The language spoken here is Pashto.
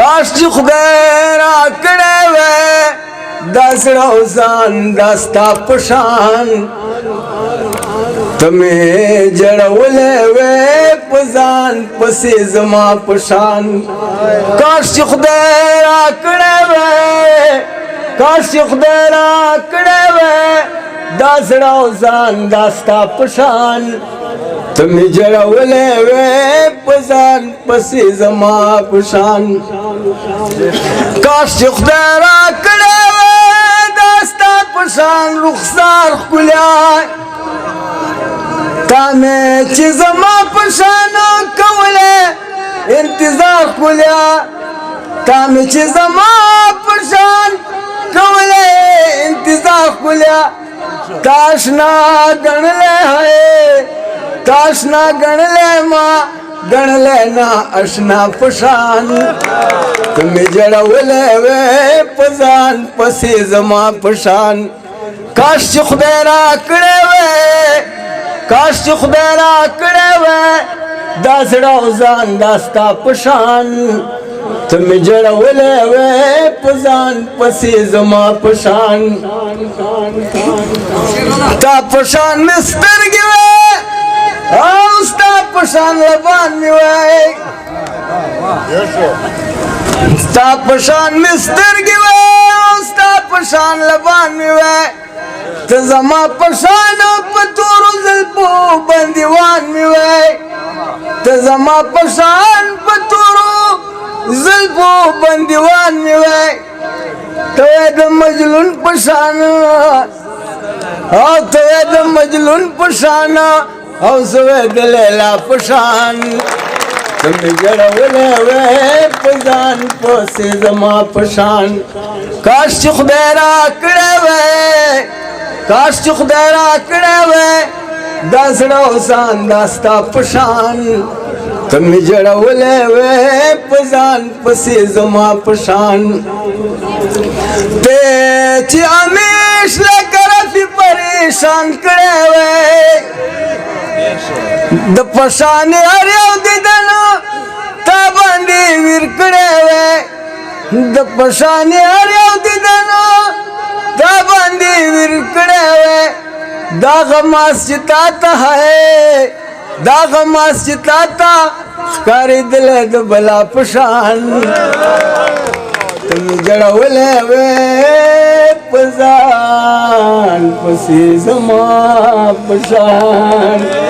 کاش چې خدای راکړی وی دا زړه او ځان دا ستا په شان ته مې جړولی وی په ځان پسې زما په شان کاش چې خدای راکړی وی کاش چې خدای راکړی وی دا زړه او ځان دا ستا په شان ته مې جړولی وی په ځان پسې زما په شان کاش چې خدای راکړی وی دا ستا په شان رخسار ښکلی تا مې چې زما په شان کولی انتظار ښکلی تا مې چې زما په شان کولی انتظار ښکلی تاشنا ګڼلی ہے تاشنا ګڼلی ما ګڼلی نه اشنا په شان ته مې جړولی وی په ځان پسې زما په شان کاش چې خدای راکړی وی کاش چې خدای راکړی وی دا زړه او ځان دا ستا په شان ته مې جړولی وی په ځان پسې زما په شان تا په شان مې سترګې وی او ستا په شان لبان مې وی ستا په شان مې سترګې وی او ستا په شان لبان مې وی ته زما په شان په تورو زلفو بندیوان مې وی ته زما په شان په تورو زلفو بندیوان مې وی ته د مجنون په شان او ته د مجنون په شان او زه د لیلا په شان ته مې جړولی وی په ځان پسې زما په شان کاش چې خدای راکړی وی کاش چې خدای راکړی وی دا زړه او ځان دا ستا په شان ته مې جړولی وی په ځان پسې زما په شان ته چې همیش لکه رفي پریشان کړی وی د پشان هر یو دیدن تا باندې ویر کړی وی د پشان هر یو دیدن تا باندې ویر کړی وی دا غماس چې تا ته ہے دا غماس چې تا ته ښکارېدلی د بلا په شان ته مې جړولی وی په ځان پسې زما په شان